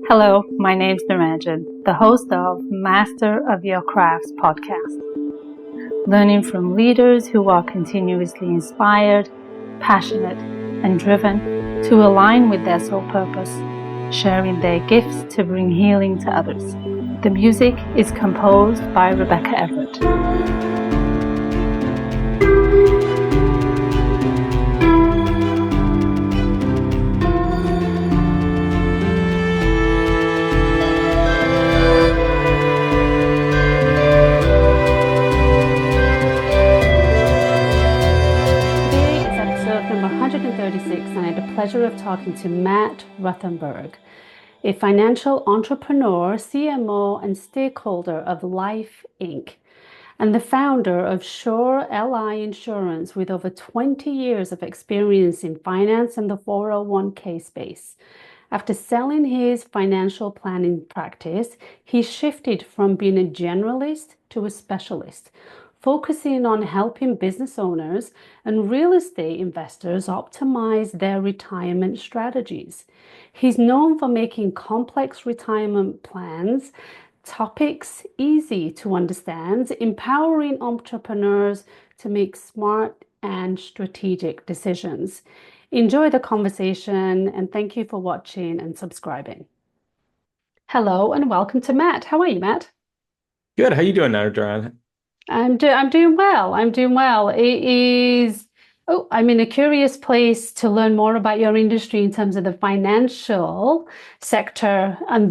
Hello, my name's Niranjan, the host of Master of Your Crafts podcast, learning from leaders who are continuously inspired, passionate, and driven to align with their soul purpose, sharing their gifts to bring healing to others. The music is composed by Rebecca Everett. Number 136, and I had the pleasure of talking to Matt Ruttenberg, a financial entrepreneur, CMO, and stakeholder of Life Inc., and the founder of SureLI Insurance with over 20 years of experience in finance and the 401k space. After selling his financial planning practice, he shifted from being a generalist to a specialist, focusing on helping business owners and real estate investors optimize their retirement strategies. He's known for making complex retirement plans topics easy to understand, empowering entrepreneurs to make smart and strategic decisions. Enjoy the conversation, and thank you for watching and subscribing. Hello and welcome to Matt. How are you, Matt? Good. How you doing, Narendran? I'm doing well. I'm doing well. I'm in a curious place to learn more about your industry in terms of the financial sector and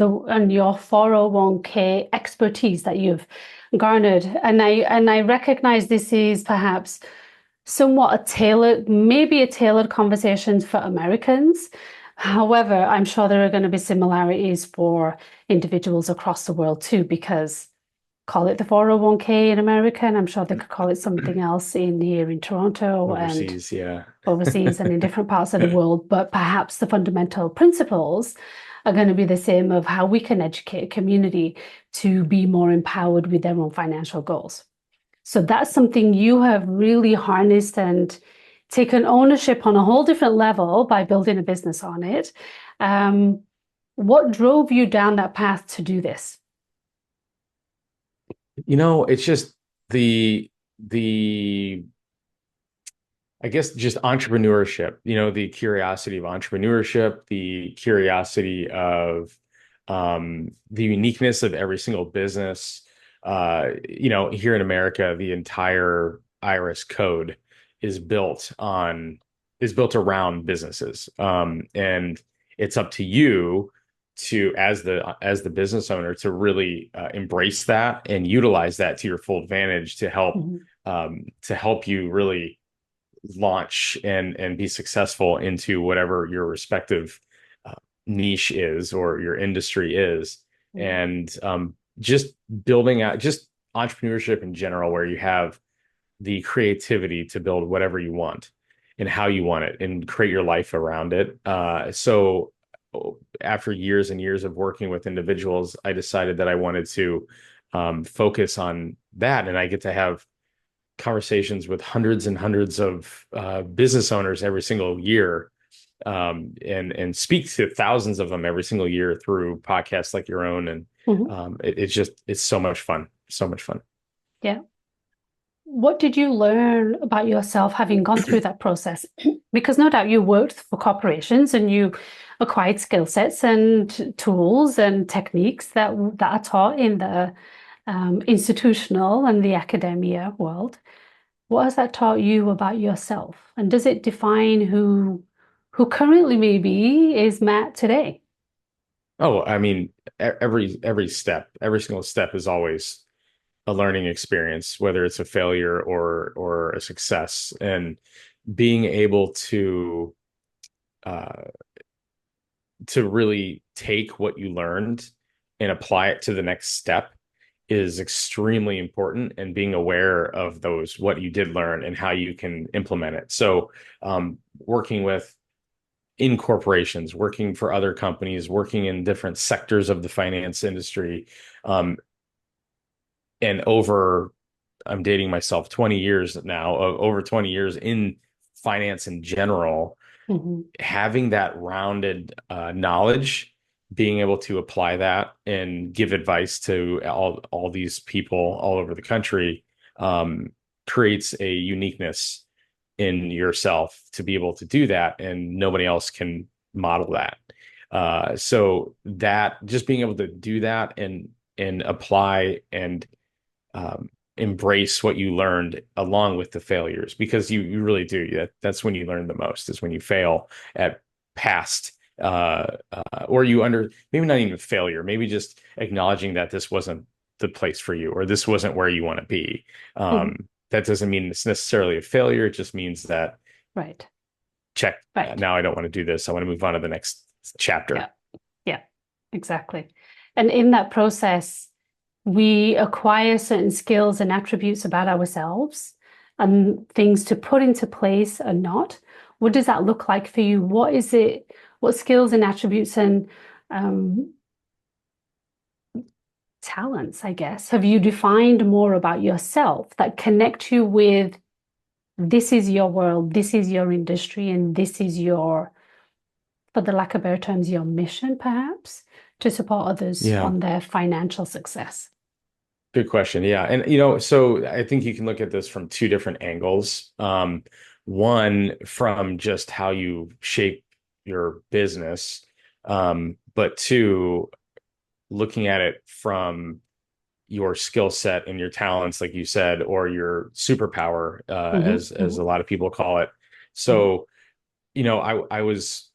your 401k expertise that you've garnered. And I recognize this is perhaps somewhat maybe a tailored conversation for Americans. However, I'm sure there are going to be similarities for individuals across the world too, because call it the 401k in America, and I'm sure they could call it something else here in Toronto Overseas, and overseas and in different parts of the world. But perhaps the fundamental principles are going to be the same of how we can educate a community to be more empowered with their own financial goals. So that's something you have really harnessed and taken ownership on a whole different level by building a business on it. What drove you down that path to do this? It's just the I guess just entrepreneurship, the curiosity of entrepreneurship, the curiosity of the uniqueness of every single business. Here in America, the entire IRS code is built around businesses. And it's up to you to as the business owner to really embrace that and utilize that to your full advantage to help you really launch and be successful into whatever your respective niche is or your industry is. And just building out just entrepreneurship in general, where you have the creativity to build whatever you want and how you want it and create your life around it. So after years and years of working with individuals, I decided that I wanted to focus on that. And I get to have conversations with hundreds and hundreds of business owners every single year, and speak to thousands of them every single year through podcasts like your own. And it's so much fun. So much fun. Yeah. What did you learn about yourself having gone through that process? Because no doubt you worked for corporations and you acquired skill sets and tools and techniques that are taught in the institutional and the academia world. What has that taught you about yourself? And does it define who currently maybe is Matt today? Oh, I mean, every single step is always a learning experience, whether it's a failure or a success. And being able to really take what you learned and apply it to the next step is extremely important, and being aware of what you did learn and how you can implement it. So working in corporations, working for other companies, working in different sectors of the finance industry, and I'm dating myself, 20 years now, over 20 years in finance in general, having that rounded knowledge being able to apply that and give advice to all these people all over the country creates a uniqueness in yourself to be able to do that, and nobody else can model that. So that just being able to do that and apply and embrace what you learned along with the failures, because you really do. That's when you learn the most, is when you fail at past or you maybe not even failure, maybe just acknowledging that this wasn't the place for you, or this wasn't where you want to be. Mhm. That doesn't mean it's necessarily a failure. It just means that Right. check, Right. now I don't want to do this. I want to move on to the next Yeah. chapter. Yeah. Exactly. And in that process, we acquire certain skills and attributes about ourselves and things to put into place or not. What does that look like for you? What is it? What skills and attributes and um, talents, I guess, have you defined more about yourself that connect you with this is your world, this is your industry, and this is your, for the lack of better terms, your mission, perhaps, to support others Yeah. on their financial success? Good question. Yeah. And, so I think you can look at this from two different angles. One, from just how you shape your business. But two, looking at it from your skill set and your talents, like you said, or your superpower, Hmm. as Hmm. a lot of people call it. Yeah. So I was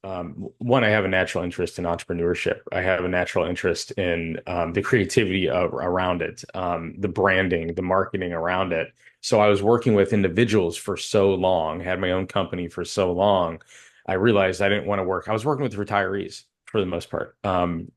one, I have a natural interest in entrepreneurship. I have a natural interest in the creativity around it, the branding, the marketing around it. So I was working with individuals for so long, had my own company for so long. I realized I didn't want to work. I was working with retirees for the most part,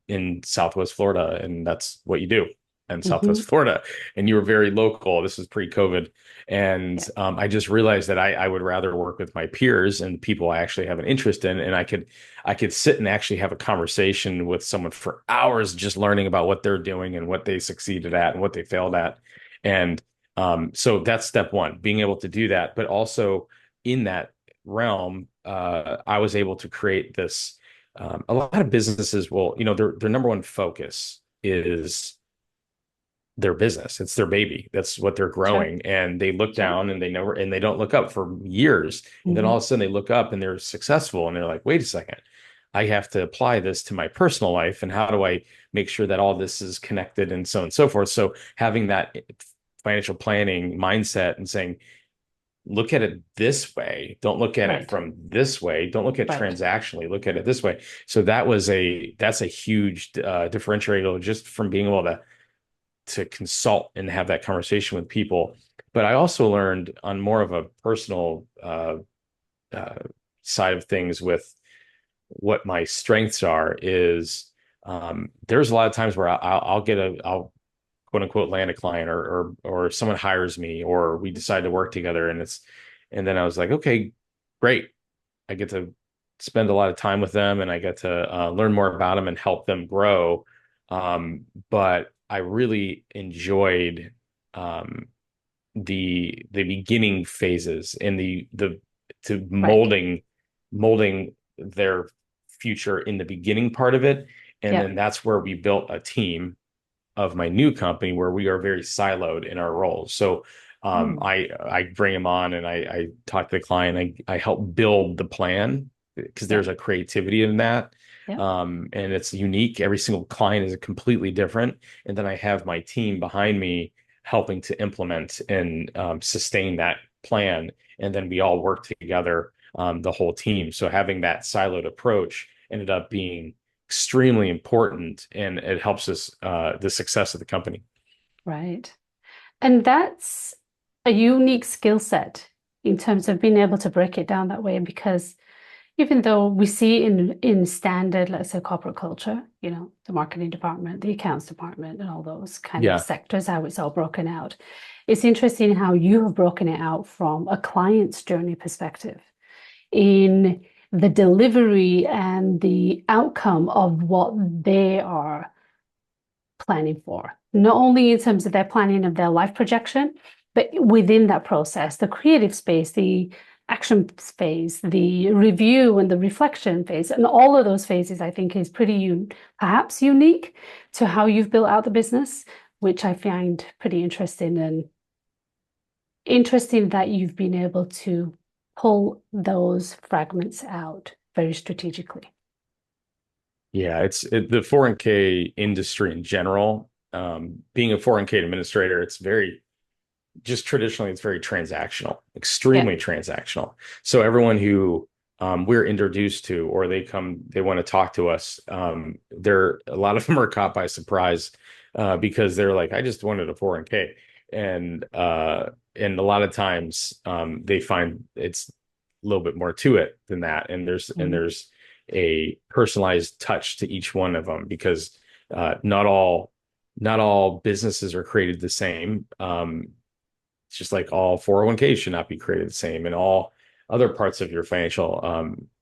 in Southwest Florida, and that's what you do in Hmm. Southwest Florida. And you were very local. This is pre-COVID. And Yeah. I just realized that I would rather work with my peers and people I actually have an interest in, and I could sit and actually have a conversation with someone for hours, just learning about what they're doing and what they succeeded at and what they failed at. And so that's step one, being able to do that. But also in that realm, I was able to create this. A lot of businesses will, their number one focus is their business. It's their baby. That's what they're Sure. growing. And they look Sure. down and they don't look up for years. And then all Hmm. of a sudden they look up and they're successful. And they're like, wait a second, I have to apply this to my personal life. And how do I make sure that all this is connected, and so on and so forth? So having that financial planning mindset and saying, look at it this way. Don't look at it Right. from this way. Don't look at Right. transactionally. Look at it this way. So that's a huge differentiator, just from being able to consult and have that conversation with people. But I also learned on more of a personal uh, side of things, with what my strengths are, is there's a lot of times where I'll quote unquote land a client, or someone hires me, or we decide to work together, and then I was like, okay, great. I get to spend a lot of time with them, and I get to learn more about them and help them grow. But I really enjoyed um, the beginning phases and the to Right. molding their future in the beginning part of it. And Yeah. then that's where we built a team of my new company, where we are very siloed in our roles. So Mm. I bring them on, and I talk to the client. I help build the plan, because Yeah. there's a creativity in that. Yeah. And it's unique. Every single client is completely different. And then I have my team behind me helping to implement and sustain that plan. And then we all work together, the whole team. So having that siloed approach ended up being extremely important, and it helps us the success of the company. Right. And that's a unique skill set in terms of being able to break it down that way, because even though we see in standard, let's say corporate culture, the marketing department, the accounts department, and all those kind of Yeah. sectors, how it's all broken out. It's interesting how you have broken it out from a client's journey perspective in the delivery and the outcome of what they are planning for, not only in terms of their planning of their life projection, but within that process, the creative space, the action phase, the review and the reflection phase, and all of those phases, I think, is perhaps unique to how you've built out the business, which I find pretty interesting, and interesting that you've been able to pull those fragments out very strategically. Yeah, the 401k industry in general. Being a 401k administrator, it's very just traditionally it's very transactional, Yeah. extremely transactional. So everyone who we're introduced to, or they want to talk to us, a lot of them are caught by surprise because they're like, I just wanted a 401k, and a lot of times they find it's a little bit more to it than that, and Mhm. there's a personalized touch to each one of them because not all businesses are created the same. It's just like all 401ks should not be created the same, and all other parts of your financial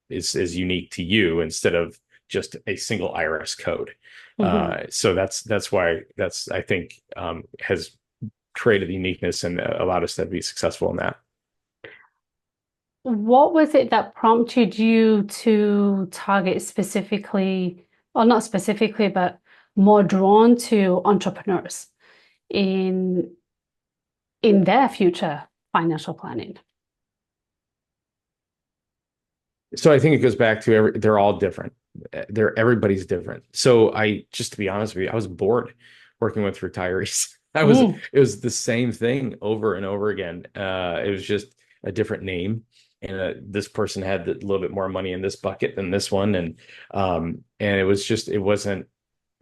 is unique to you instead of just a single IRS code. Mhm. So that's why that's I think has created uniqueness and allowed us to be successful in that. What was it that prompted you to target specifically, or not specifically, but more drawn to entrepreneurs in their future financial planning? So I think it goes back to they're all different. Everybody's different. So just to be honest with you, I was bored working with retirees. Mm, It was the same thing over and over again. It was just a different name. And this person had a little bit more money in this bucket than this one. And it wasn't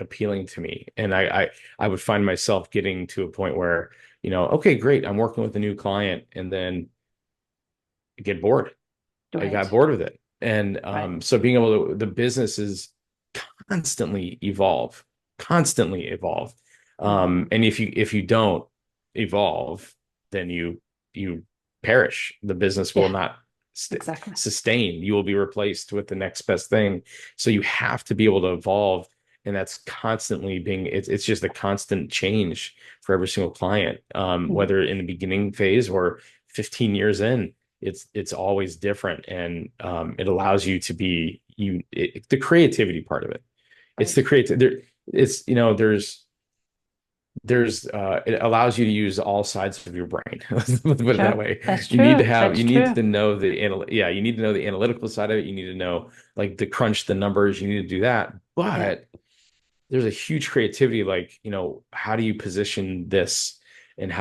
appealing to me. And I would find myself getting to a point where, okay, great. I'm working with a new client and then get bored. I got right, bored with it. And right. so being able to, the business is constantly evolve, constantly evolve. Mm, And if you don't evolve, then you perish. The business will yeah, not exactly. sustain. You will be replaced with the next best thing. So you have to be able to evolve. And that's constantly it's just a constant change for every single client, Mm, whether in the beginning phase or 15 years in, it's always different, and it allows you to be the creativity part of it. It's the right. creative there. It's there's it allows you to use all sides of your brain. Let's put it that Sure. way. That's You need to true. have That's you need true. to know you need to know the analytical side of it. You need to know like to crunch the numbers. You need to do that. Yeah. But there's a huge creativity, like, how do you position this, and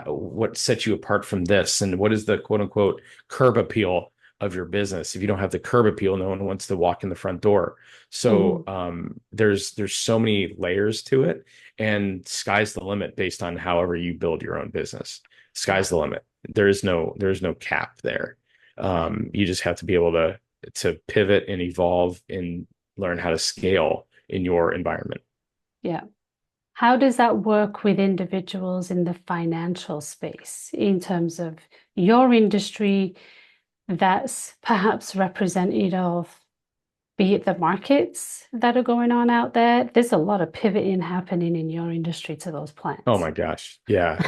what sets you apart from this, and what is the quote unquote curb appeal of your business? If you don't have the curb appeal, no one wants to walk in the front door. So Hmm. there's so many layers to it, and sky's the limit based on however you build your own business. Yeah. Sky's the limit. There's no cap there. Right. You just have to be able to pivot and evolve and learn how to scale in your environment. Yeah. How does that work with individuals in the financial space in terms of your industry that's perhaps representative of, be it the markets that are going on out there? There's a lot of pivoting happening in your industry to those Oh plans. my gosh. Yeah.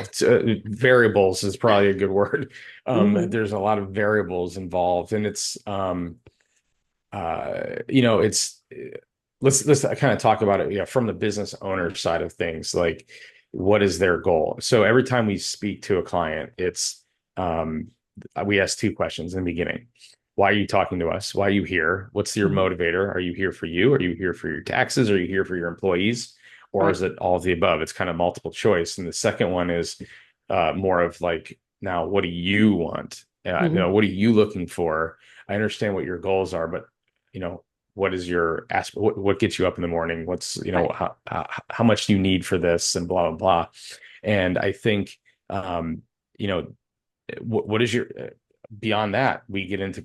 Variables is probably a good word. Hmm. There's a lot of variables involved, and it's let's kind of talk about it, yeah, from the business owner side of things. Like, what is their goal? So every time we speak to a client, um, we ask two questions in the beginning. Why are you talking to us? Why are you here? What's your Hmm. motivator? Are you here for you? Are you here for your taxes? Are you here for your employees? Or Right. is it all of the above? It's kind of multiple choice. And the second one is more of like, now, what do you want? Hmm. What are you looking for? I understand what your goals are, but you know, what is your aspect? What gets you up in the morning? What's, Right. how much do you need for this, and blah, blah, blah. And I think, you know, what is your, beyond that, we get into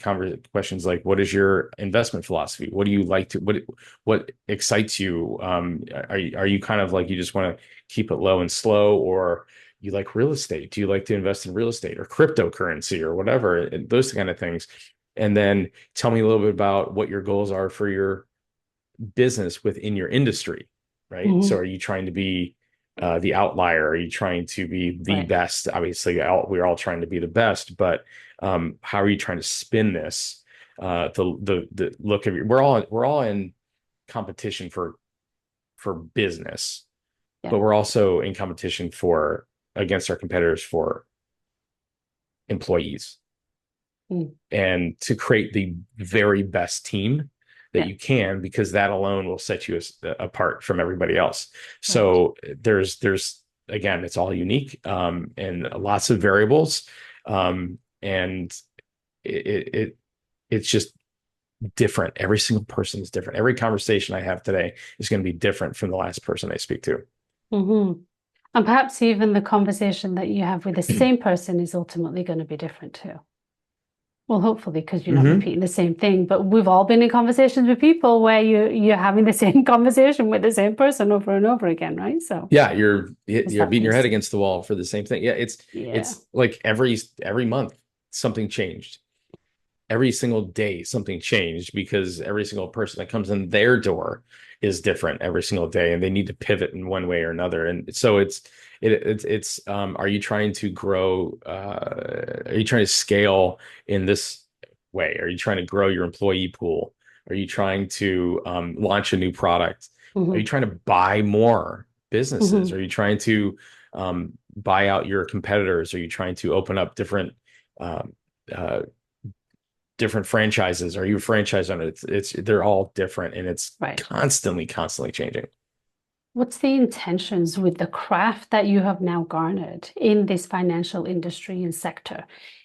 questions like, what is your investment philosophy? What do you like to, what excites you? Are you kind of like, you just want to keep it low and slow, or you like real estate? Do you like to invest in real estate or cryptocurrency or whatever, and those kind of things? And then tell me a little bit about what your goals are for your business within your industry, right? So Hmm. are you trying to be, the outlier? Are you trying to be the Right. best? Obviously, we're all trying to be the best, but how are you trying to spin this? The look of we're all in competition for business, Yeah. but we're also in competition for against our competitors for employees Mm. and to create the very best team that Yeah. you can, because that alone will set you apart from everybody else. Right. So there's again, it's all unique, and lots of variables, and it it's just different. Every single person is different. Every conversation I have today is going to be different from the last person I speak to. Hmm. And perhaps even the conversation that you have with the same person is ultimately going to be different too. Well, hopefully, because you're not Hmm. repeating the same thing. But we've all been in conversations with people where you're having the same conversation with the same person over and over again, right? So Yeah, there's you're that beating your piece. head against the wall for the same thing. Yeah, Yeah. it's like every month something changed. Every single day something changed because every single person that comes in their door is different every single day, and they need to pivot in one way or another. And so it's are you trying to grow? Are you trying to scale in this way? Are you trying to grow your employee pool? Are you trying to launch a new product? Are you Hmm. trying to buy more businesses? Hmm. Are you trying to buy out your competitors? Are you trying to open up um, uh, different franchises? Are you a franchise owner? It's they're all different, and it's Right. constantly changing. What's the intentions with the craft that you have now garnered in this financial industry and sector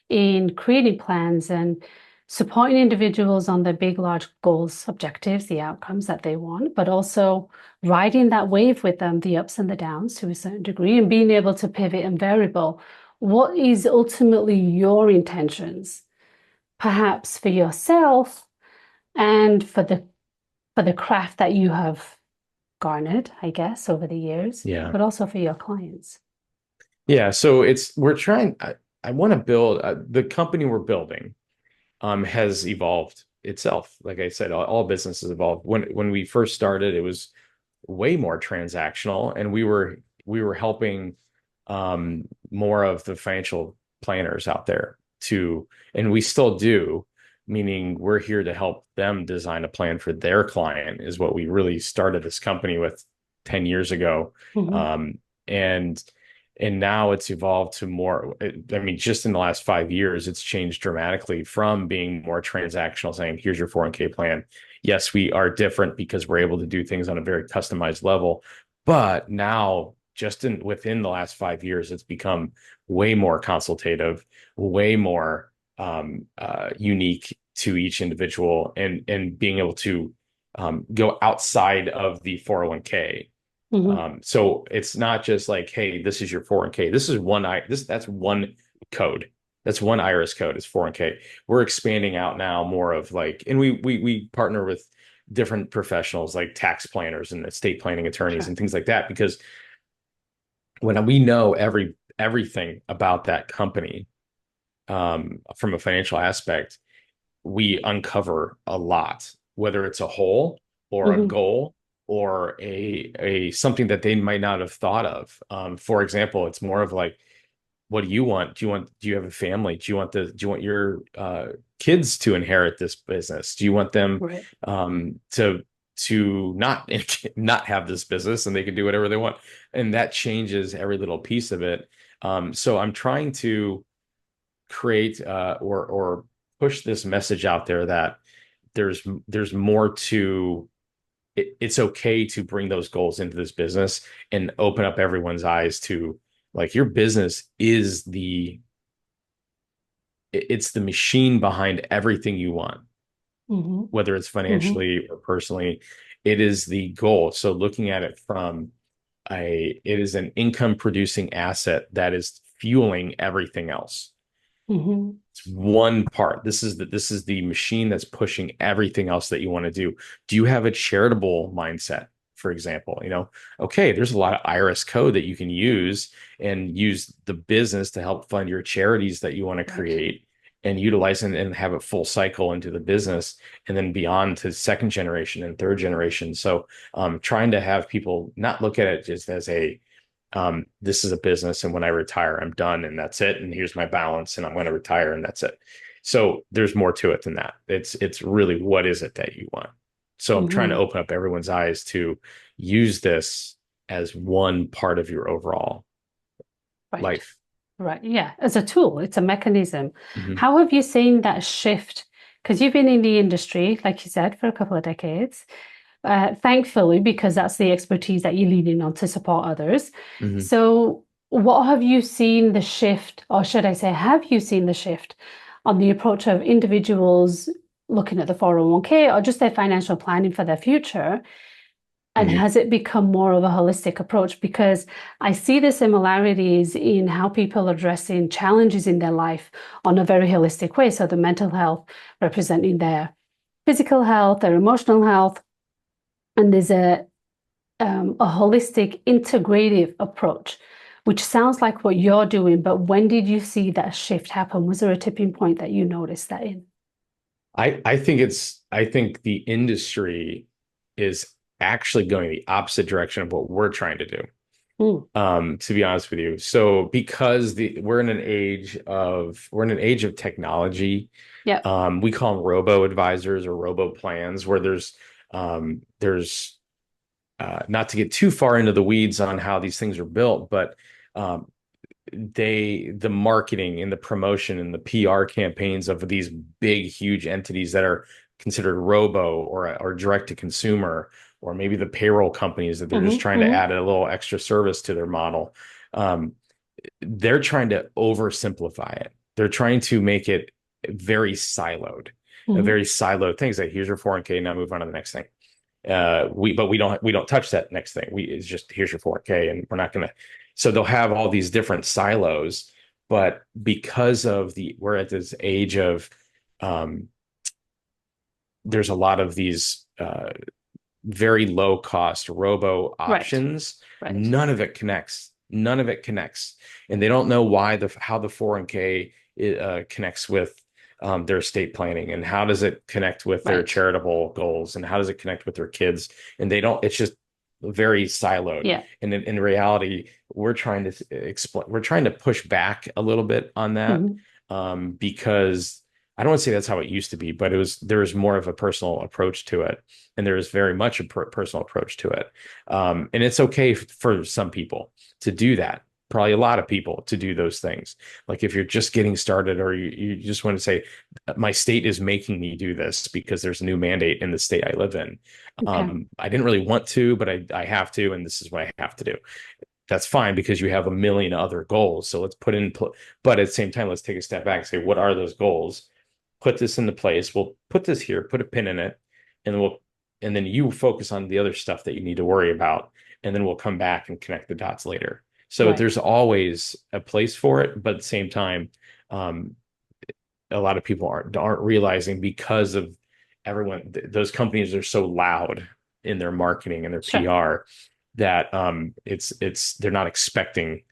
in creating plans and supporting individuals on their big, large goals, objectives, the outcomes that they want, but also riding that wave with them, the ups and the downs to a certain degree, and being able to pivot and variable? What is ultimately your intentions, perhaps for yourself and for the craft that you have garnered, I guess, over the years, Yeah. but also for your clients. Yeah. So we're trying, I want to build the company we're building has evolved itself. Like I said, all businesses evolve. When we first started, it was way more transactional, and we were helping more of the financial planners out there to, and we still do, meaning we're here to help them design a plan for their client, is what we really started this company with 10 years ago. Hmm. Um, and now it's evolved to more, I mean, just in the last 5 years, it's changed dramatically from being more transactional, saying, here's your 401k plan. Yes, we are different because we're able to do things on a very customized level. But now, just in within the last 5 years, it's become way more consultative, way more unique to each individual, and being able to go outside of the 401k. Hmm. So it's not just like, hey, this is your 401k. This is that's one code. That's one iris code is 401k. We're expanding out now more of like, and we partner with different professionals like tax planners and estate planning attorneys Sure. and things like that, because when we know everything about that company from a financial aspect, we uncover a lot, whether it's a hole or a Hmm. goal or a something that they might not have thought of. For example, it's more of like, what do you want? Do you have a family? Do you want your kids to inherit this business? Do you want them Right. to not not have this business and they can do whatever they want? And that changes every little piece of it. So I'm trying to create or push this message out there that there's more to it's okay to bring those goals into this business and open up everyone's eyes to, like, your business is it's the machine behind everything you want, Hmm. whether it's Hmm. financially or personally. It is the goal. So looking at it from it is an income producing asset that is fueling everything else. Hmm. It's one part. This is the machine that's pushing everything else that you want to do. Do you have a charitable mindset, for example? Okay, there's a lot of iris code that you can use and use the business to help fund your charities that you want to Right. create and utilize and have a full cycle into the business, and then beyond to second generation and third generation. So trying to have people not look at it just as This is a business, and when I retire, I'm done, and that's it. And here's my balance, and I'm going to retire, and that's it. So there's more to it than that. It's really, what is it that you want? So I'm trying to Hmm. open up everyone's eyes to use this as one part of your overall Right. life. Right. Yeah. As a tool, it's a mechanism. Mhm. How have you seen that shift? Because you've been in the industry, like you said, for a couple of decades. Thankfully, because that's the expertise that you're leaning on to support others. Mhm. So, what have you seen the shift, or should I say, have you seen the shift on the approach of individuals looking at the 401k or just their financial planning for their future? And Mhm. has it become more of a holistic approach? Because I see the similarities in how people are addressing challenges in their life on a very holistic way. So, the mental health representing their physical health, their emotional health, and there's a holistic, integrative approach, which sounds like what you're doing. But when did you see that shift happen? Was there a tipping point that you noticed that in? I think the industry is actually going the opposite direction of what we're trying to do. Mm, To be honest with you. So because we're in an age of technology. yep. We call them robo advisors or robo plans, where there's not to get too far into the weeds on how these things are built, but um, the marketing and the promotion and the PR campaigns of these big, huge entities that are considered robo or direct to consumer, or maybe the payroll companies that they're just Hmm. trying to Hmm. add a little extra service to their model. Um, they're trying to oversimplify it. They're trying to make it very siloed, a Hmm. very siloed thing. Like, here's your 401k, now move on to the next thing. We don't touch that next thing. It's just, here's your 4K, and we're not gonna. So they'll have all these different silos, but because of we're at this age of, um, there's a lot of these very low cost robo Right. options. Right. None of it connects. None of it connects, and they don't know how the 401k connects with their estate planning, and how does it connect with their Right. charitable goals, and how does it connect with their kids. And they don't. It's just very siloed. Yeah. And in reality, we're trying to explain. We're trying to push back a little bit on that, Hmm. because I don't want to say that's how it used to be, but there was more of a personal approach to it, and there is very much a personal approach to it. And it's okay for some people to do that. Probably a lot of people to do those things. Like, if you're just getting started, or you just want to say, my state is making me do this because there's a new mandate in the state I live in. Okay. I didn't really want to, but I have to, and this is what I have to do. That's fine, because you have a million other goals. So let's but at the same time, let's take a step back and say, what are those goals? Put this into place. We'll put this here, put a pin in it, and then you focus on the other stuff that you need to worry about, and then we'll come back and connect the dots later. So Right. there's always a place for it, but at the same time, um, a lot of people aren't realizing, because of those companies are so loud in their marketing and their Sure. PR, that it's they're not expecting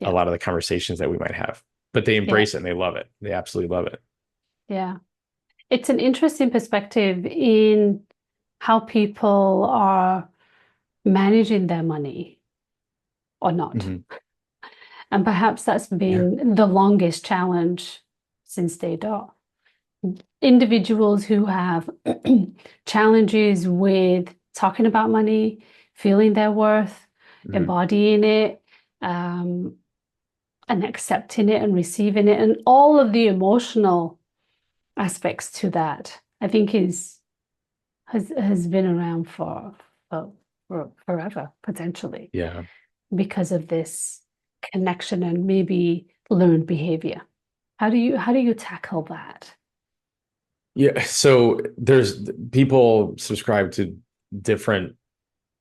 a Yeah. lot of the conversations that we might have, but they Yeah. embrace it and they love it. They absolutely love it. Yeah. It's an interesting perspective in how people are managing their money or not. Mhm. And perhaps that's Yeah. been the longest challenge since day dot. Individuals who have challenges with talking about money, feeling their worth, Mhm. embodying it, um, and accepting it and receiving it, and all of the emotional aspects to that, I think is has been around for forever, potentially, Yeah. because of this connection and maybe learned behavior. How do you tackle that? Yeah. So there's people subscribe to different,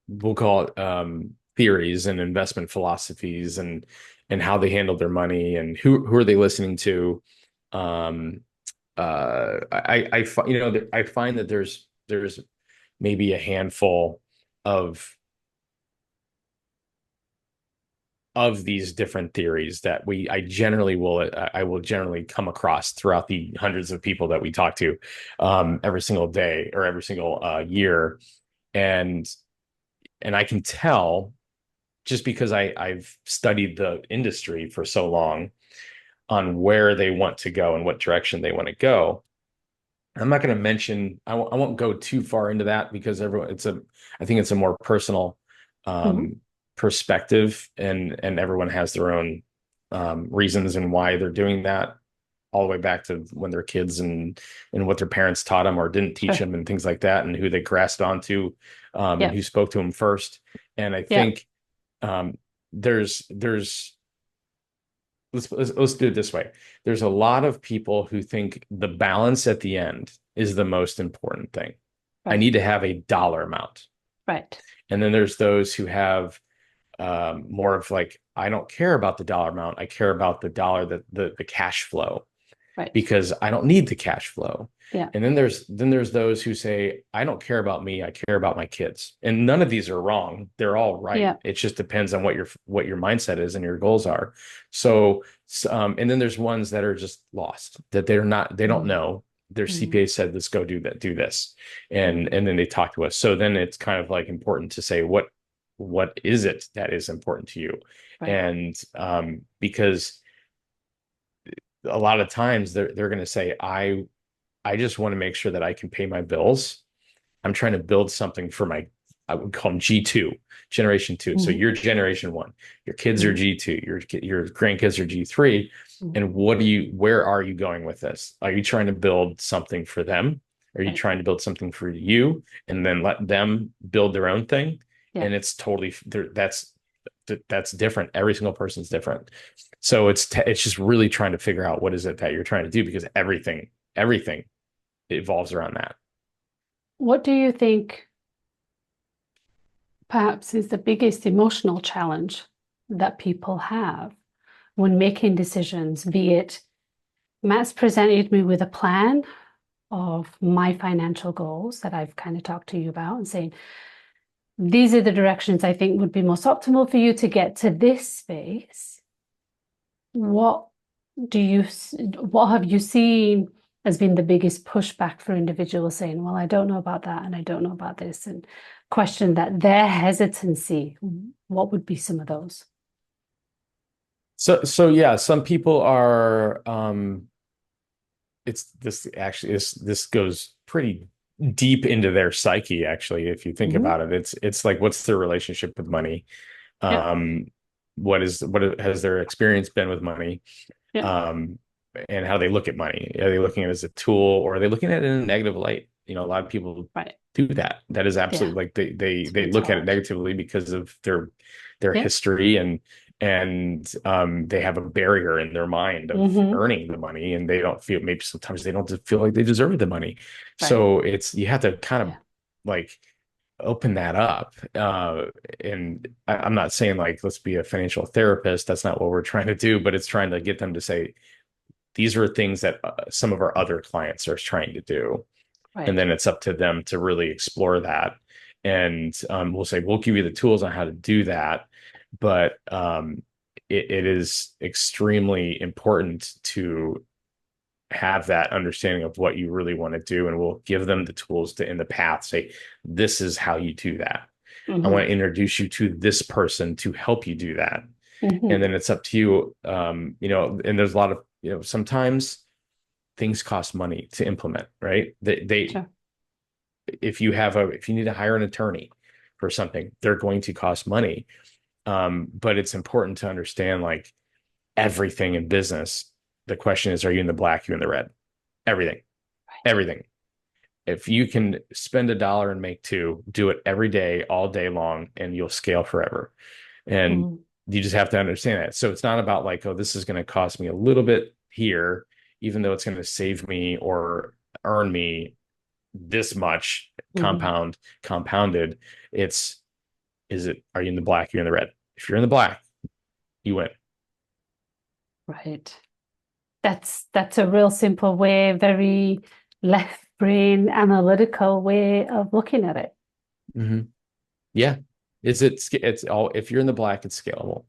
we'll call it, theories and investment philosophies, and how they handle their money, and who are they listening to. Um, I find that there's maybe a handful of these different theories that I will generally come across throughout the hundreds of people that we talk to, every single day or every single year. And I can tell just because I've studied the industry for so long on where they want to go and what direction they want to go. I'm not going to mention, I won't go too far into that because I think it's a more personal Hmm. um, perspective, and everyone has their own reasons and why they're doing that, all the way back to when they're kids and what their parents taught them or didn't teach Sure. them and things like that, and who they grasped onto, and Yeah. who spoke to them first. And I Yeah. think um, there's let's do it this way. There's a lot of people who think the balance at the end is the most important thing. I Right. need to have a dollar amount. Right. And then there's those who have more of like, I don't care about the dollar amount. I care about the dollar, the cash flow, Right. because I don't need the cash flow. Yeah. And then there's those who say, I don't care about me, I care about my kids. And none of these are wrong. They're all right. Yeah. It just depends on what your mindset is and your goals are. So and then there's ones that are just lost, that they don't Mm. know. Their Mm. CPA said, let's go do that, do this. Mm. And then they talk to us. So then it's kind of like important to say, what is it that is important to you? Right. And because a lot of times they're going to say, I just want to make sure that I can pay my bills. I'm trying to build something for I would call them G2, generation two. So Mm. you're generation one, your kids are Mm. G2, your grandkids are G3. Mm. And where are you going with this? Are you trying to build something for them? Are you Right. trying to build something for you and then let them build their own thing? Yeah. And it's totally, that's different. Every single person's different. So it's just really trying to figure out what is it that you're trying to do, because everything evolves around that. What do you think perhaps is the biggest emotional challenge that people have when making decisions, be it Matt's presented me with a plan of my financial goals that I've kind of talked to you about and saying, these are the directions I think would be most optimal for you to get to this space. What do you, what have you seen as being the biggest pushback for individuals saying, well, I don't know about that and I don't know about this, and question that their hesitancy? What would be some of those? So yeah, some people are this goes pretty deep into their psyche, actually, if you think Hmm. about it. It's like, what's their relationship with money? Yeah. Um what has their experience been with money? Yeah. um, and how they look at money. Are they looking at it as a tool, or are they looking at it in a negative light? A lot of people Right. do that. That is Yeah. absolutely, like, they It's look at it hard. negatively because of their Yeah. history, and they have a barrier in their mind of Hmm. earning the money, and they don't feel, maybe sometimes they don't feel like they deserve the money. Right. So you have to kind of Yeah. like open that up. And I'm not saying like, let's be a financial therapist. That's not what we're trying to do, but it's trying to get them to say, these are things that some of our other clients are trying to do. And Right. then it's up to them to really explore that. And we'll say, we'll give you the tools on how to do that. But it is extremely important to have that understanding of what you really want to do. And we'll give them the tools to, in the path, say, this is how you do that. I Hmm. want to introduce you to this person to help you do that. And Hmm. then it's up to you. And there's a lot of, sometimes things cost money to implement, right? Sure. If you need to hire an attorney for something, they're going to cost money. But it's important to understand, like, everything in business. The question is, are you in the black, you in the red? Everything, Right. everything. If you can spend a dollar and make two, do it every day, all day long, and you'll scale forever. And Mm. you just have to understand that. So it's not about like, oh, this is going to cost me a little bit here, even though it's going to save me or earn me this much Hmm. compounded. Are you in the black? You're in the red. If you're in the black, you win. Right. That's a real simple way, very left brain analytical way of looking at it. Mm-hmm. Yeah. It's all, if you're in the black, it's scalable.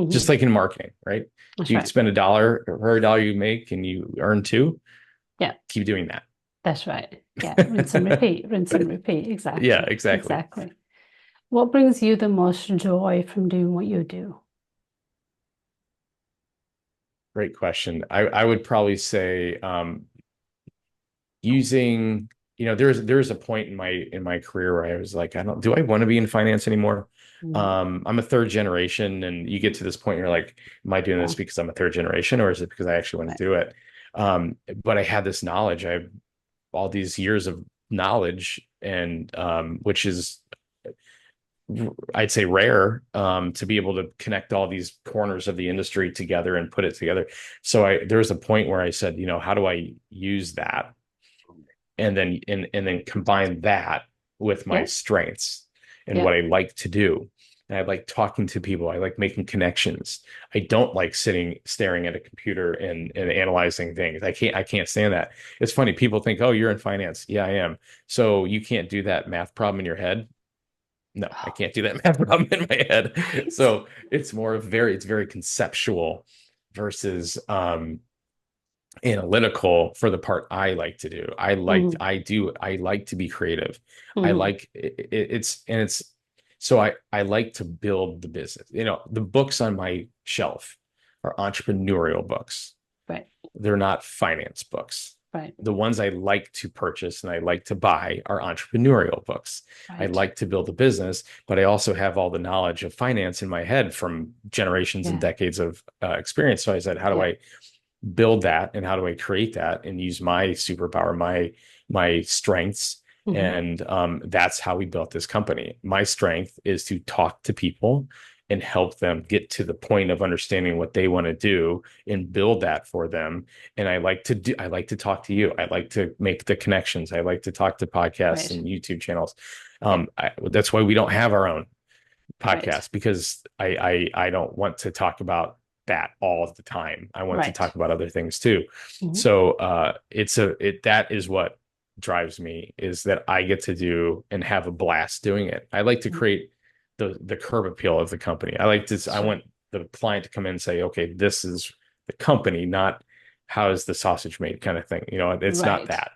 Just Hmm. like in marketing, right? If That's you right. spend a dollar, for every dollar you make and you earn two, Yeah, keep doing that's right. Yeah, rinse and that. repeat, rinse and repeat. Yeah, Exactly. exactly. Exactly. What brings you the most joy from doing what you do? Great question. I would probably say using, there's a point in my career where I was like, do I want to be in finance anymore? Mm, I'm a third generation, and you get to this point, you're like, am I doing yeah, this because I'm a third generation, or is it because I actually want right. to do it? But I had this knowledge. I have all these years of knowledge, and which is, I'd say, rare, to be able to connect all these corners of the industry together and put it together. So there was a point where I said, how do I use that, and then combine that with my Yeah, strengths and yeah, what I like to do. And I like talking to people. I like making connections. I don't like sitting staring at a computer and analyzing things. I can't stand that. It's funny. People think, oh, you're in finance. Yeah, I am. So you can't do that math problem in your head. No, I oh, can't do that math problem in my head. right. So it's very conceptual versus analytical for the part I like to do. Hmm. I like to be creative. I Hmm. like it's so I like to build the business. The books on my shelf are entrepreneurial books. Right, They're not finance books. right, The ones I like to purchase and I like to buy are entrepreneurial books. I right. like to build a business, but I also have all the knowledge of finance in my head from generations and Yeah, decades of experience. So I said, how do yeah, I build that, and how do I create that and use my superpower, my strengths? hmm, And that's how we built this company. My strength is to talk to people and help them get to the point of understanding what they want to do and build that for them. And I like to talk to you. I like to make the connections. I like to talk to podcasts right. and YouTube channels. Yeah, That's why we don't have our own right, podcast, because I don't want to talk about that all the time. I want to right. talk about other things too. Hmm. So that is what drives me, is that I get to do and have a blast doing it. I like to create the curb appeal of the company. I Sure. want the client to come in and say, okay, this is the company, not how is the sausage made kind of thing. It's not Right, that.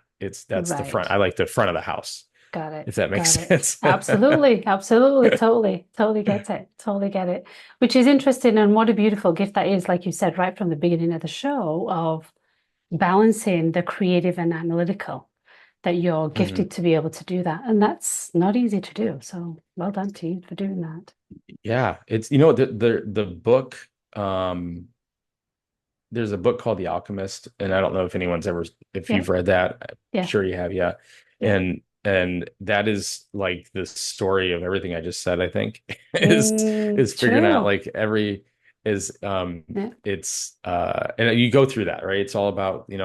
That's the front. right. I like the front of the house, Got it. if that makes Got it. sense. Absolutely. Absolutely. Totally. Totally get it. Totally get it. Which is interesting. And what a beautiful gift that is, like you said, right from the beginning of the show, of balancing the creative and analytical, that you're Mhm. gifted to be able to do that. And that's not easy to do. So well done to you for doing that. Yeah, it's the book. Um, there's a book called The Alchemist, and I don't know if Yeah. you've read that. I'm Yeah. sure you have, yeah. Yeah. And that is like the story of everything I just said, I think, Mm, is figuring out true. like every is Yeah. it's and you go through that, right? It's all about, I'm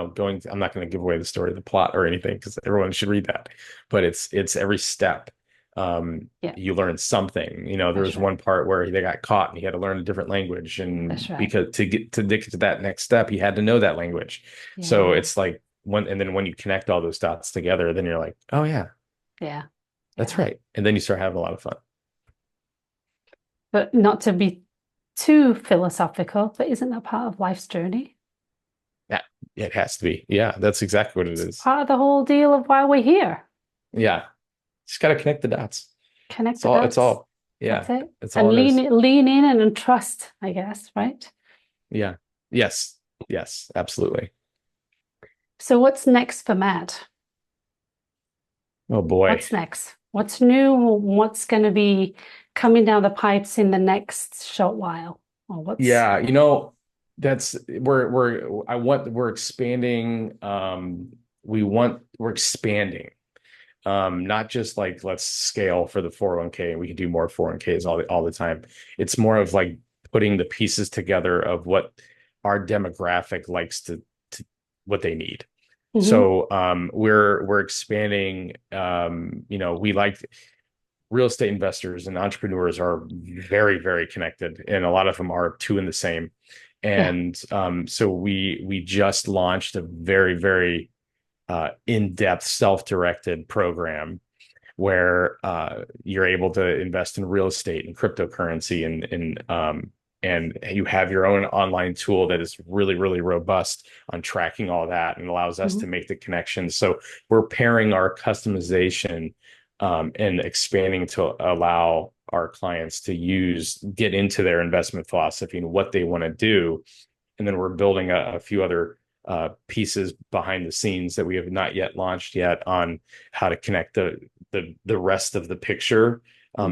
not going to give away the story, the plot or anything, because everyone should read that. But it's every step. Yeah. You learn something. There That's was right. one part where they got caught and he had to learn a different language, That's and right. because to get to that next step, he had to know that language. So Yeah. it's like when you connect all those dots together, then you're like, oh yeah, Yeah. that's Yeah. right. And then you start having a lot of fun. But not to be too philosophical, but isn't that part of life's journey? Yeah, it has to be. Yeah, that's exactly what it It's is. part of the whole deal of why we're here. Yeah, just got to connect the dots. Connect It's the all. It's dots. all. Yeah, That's it. it's And all it is. lean in and trust, I guess, right? Yeah. Yes. Yes. Absolutely. So what's next for Matt? Oh boy. What's next? What's new? What's going to be coming down the pipes in the next short while? Or what's, Yeah, that's we're expanding. We're expanding. Not just like let's scale for the 401k and we can do more 401ks all the time. It's more of like putting the pieces together of what our demographic likes to what they need. Mhm. So we're expanding. We like real estate investors and entrepreneurs are very, very connected, and a lot of them are two in the same. Yeah. And so we just launched a very, very in-depth self-directed program where you're able to invest in real estate and cryptocurrency, and you have your own online tool that is really, really robust on tracking all that and allows us to Mhm. make the connections. So we're pairing our customization and expanding to allow our clients to get into their investment philosophy and what they want to do. And then we're building a few other pieces behind the scenes that we have not yet launched yet on how to connect the rest of the picture,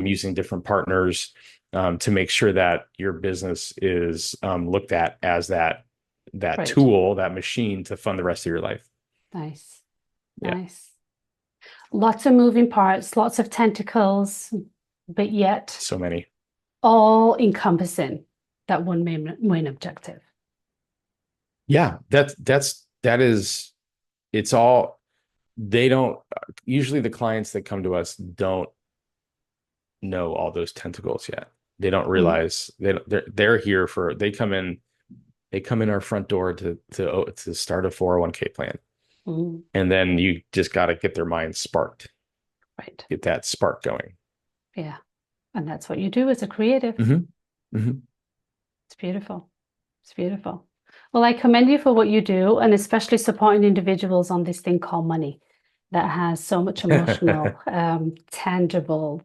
using different partners, to make sure that your business is looked at as that Right. tool, that machine to fund the rest of your life. Nice. Yeah. Nice. Lots of moving parts, lots of tentacles, but yet So many. all encompassing that one main objective. Yeah, that is, it's all, they don't, usually the clients that come to us don't know all those tentacles yet. They don't realize they're here for, they come in our front door to start a 401k plan. Mm. And then you just got to get their mind sparked. Right. Get that spark going. Yeah. And that's what you do as a creative. Mm-hmm. Mm-hmm. It's beautiful. It's beautiful. Well, I commend you for what you do, and especially supporting individuals on this thing called money that has so much emotional, tangible,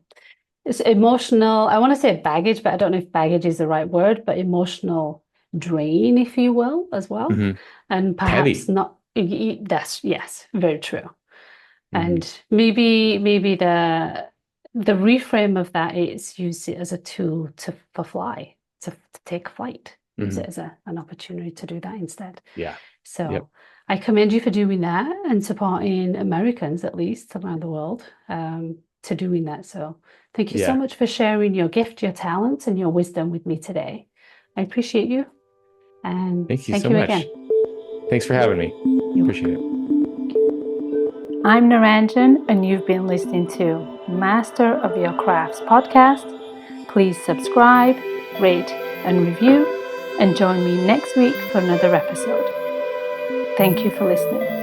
it's emotional. I want to say baggage, but I don't know if baggage is the right word, but emotional drain, if you will, as well. Mm-hmm. And perhaps Heavy. not, that's, yes, very true. Mm-hmm. And maybe the reframe of that is use it as a tool to take flight. Use it as an opportunity to do that instead. Yeah. So Yep. I commend you for doing that and supporting Americans, at least around the world, to doing that. So thank you so Yeah. much for sharing your gift, your talents, and your wisdom with me today. I appreciate you. And Thank you thank so you much. again. Thanks for having me. Appreciate it. I'm Naranjan, and you've been listening to Master of Your Crafts podcast. Please subscribe, rate, and review, and join me next week for another episode. Thank you for listening.